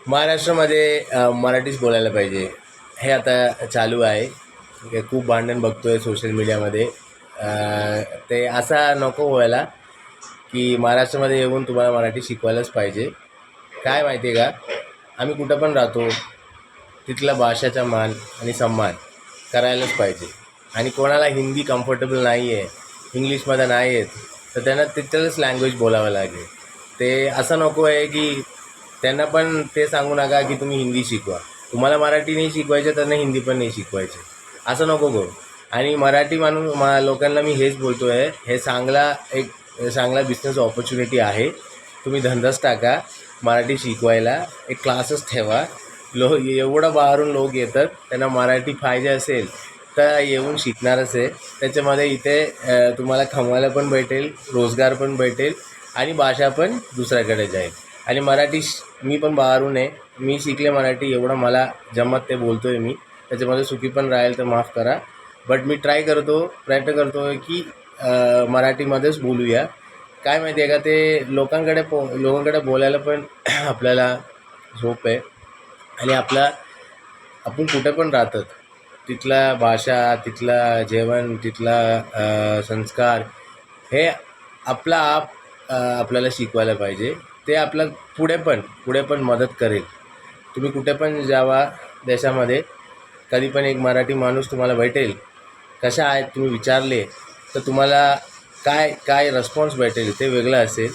महाराष्ट्रामध्ये मराठीच बोलायला पाहिजे हे आता चालू आहे. हे खूप भांडण बघतो आहे सोशल मीडियामध्ये. ते असा नको व्हायला की महाराष्ट्रामध्ये येऊन तुम्हाला मराठी शिकवायलाच पाहिजे. काय माहिती आहे का, आम्ही कुठं पण राहतो तिथल्या भाषेचा मान आणि सन्मान करायलाच पाहिजे. आणि कोणाला हिंदी कम्फर्टेबल नाही आहे, इंग्लिशमध्ये नाही आहेत, तर त्यांना तिथलंच लँग्वेज बोलावं लागेल. ते असं नको आहे की त्यांना पण ते सांगू नका की तुम्ही हिंदी शिकवा. तुम्हाला मराठी नाही शिकवायचं, त्यांना हिंदी पण नाही शिकवायचे. असं नको करू. आणि मराठी लोकांना मी हेच बोलतो आहे, हे चांगला बिझनेस ऑपॉर्च्युनिटी आहे. तुम्ही धंदाच टाका, मराठी शिकवायला एक क्लासच ठेवा. एवढं बाहेरून लोक येतात, त्यांना मराठी पाहिजे असेल तर येऊन शिकणारच आहे. त्याच्यामध्ये इथे तुम्हाला कमवायला पण भेटेल, रोजगार पण भेटेल आणि भाषा पण दुसऱ्याकडे जाईल. आणि मी पण बाहेरून आहे, मी शिकले मराठी, एवढं मला जमत ते बोलतो आहे मी. त्याच्यामध्ये चुकी पण राहील तर माफ करा. बट मी प्रयत्न करतो आहे की मराठीमध्येच बोलूया. काय माहिती आहे का, ते लोकांकडे बोलायला पण आपल्याला सोपं आहे. आणि आपण कुठे पण राहतात, तिथला भाषा, तिथला जेवण, तिथला संस्कार हे आपल्याला शिकवायला पाहिजे. ते आपलं पुढे पण मदत करेल. तुम्ही कुठे पण जावा देशामध्ये, कधी पण एक मराठी माणूस तुम्हाला भेटेल, कशा आहेत तुम्ही विचारले तर तुम्हाला काय रिस्पॉन्स भेटेल ते वेगळं असेल.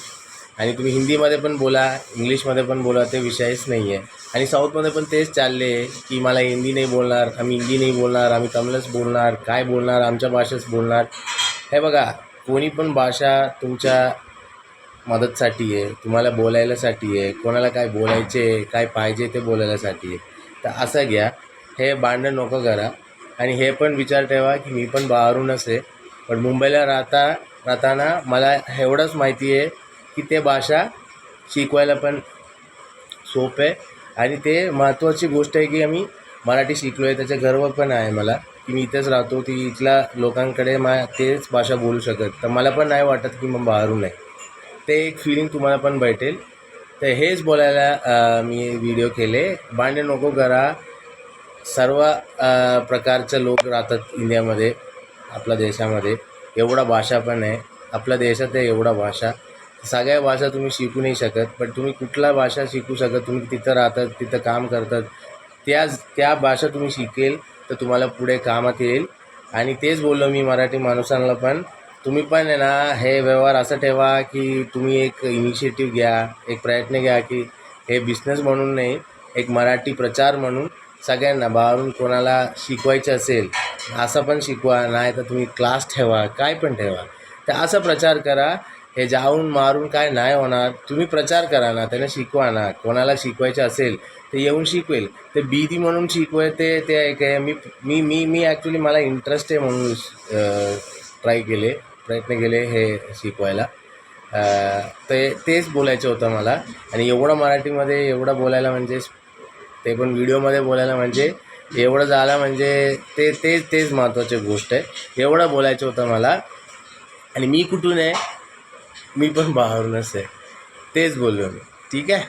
आणि तुम्ही हिंदीमध्ये पण बोला, इंग्लिशमध्ये पण बोला, ते विषयच नाही आहे. आणि साऊथमध्ये पण तेच चालले आहे की मला हिंदी नाही बोलणार, आम्ही हिंदी नाही बोलणार, आम्ही तमिळच बोलणार, काय बोलणार, आमच्या भाषेच बोलणार. हे बघा, कोणी पण भाषा तुमच्या मदतसाठी आहे, तुम्हाला बोलायलासाठी आहे. कोणाला काय बोलायचे, काय पाहिजे ते बोलायलासाठी आहे. तर असं घ्या, हे भांडण नको करा. आणि हे पण विचार ठेवा की मी पण बाहेरूनच आहे, पण मुंबईला राहताना मला एवढंच माहिती आहे की ते भाषा शिकवायला पण सोपं आहे. आणि ते महत्त्वाची गोष्ट आहे की आम्ही मराठी शिकलो आहे, त्याचा गर्व पण आहे मला की मी इथेच राहतो, ती इथल्या लोकांकडे तेच भाषा बोलू शकत. तर मला पण नाही वाटत की मग बाहेरून आहे. ते एक फीलिंग तुम्हाला पण भेटेल. तर हेच बोलायला मी व्हिडिओ केले. भांडण नको करा. सर्व प्रकारचे लोक राहतात इंडियामध्ये, आपल्या देशामध्ये. एवढा भाषा पण आहे आपल्या देशात, आहे एवढा भाषा. सगळ्या भाषा तुम्ही शिकू नाही शकत, पण तुम्ही कुठला भाषा शिकू शकत, तुम्ही तिथं राहतात, तिथं काम करतात, त्या भाषा तुम्ही शिकेल तर तुम्हाला पुढे कामात येईल. आणि तेच बोललो मी मराठी माणसांना पण, तुम्ही पण आहे ना, हे व्यवहार असं ठेवा की तुम्ही एक इनिशिएटिव्ह घ्या, एक प्रयत्न घ्या की हे बिझनेस म्हणून नाही, एक मराठी प्रचार म्हणून सगळ्यांना बाहेरून कोणाला शिकवायचं असेल असं पण शिकवा, नाही तर तुम्ही क्लास ठेवा, काय पण ठेवा. तर असं प्रचार करा. हे जाऊन मारून काय नाही होणार. तुम्ही प्रचार करा ना, त्यांना शिकवा ना. कोणाला शिकवायचं असेल ते येऊन शिकवेल. ते भीती म्हणून शिकवाय ते एक आहे. मी ॲक्च्युली मला इंटरेस्ट आहे म्हणून प्रयत्न केले हे शिकवायला. तेच बोलायचं होतं मला. आणि एवढं मराठीमध्ये एवढं बोलायला म्हणजे, ते पण व्हिडिओमध्ये बोलायला म्हणजे, एवढं झालं म्हणजे तेच महत्त्वाची गोष्ट आहे. एवढं बोलायचं होतं मला. आणि मी कुठून आहे, मी पण बाहेरूनच आहे, तेच बोललो मी. ठीक आहे.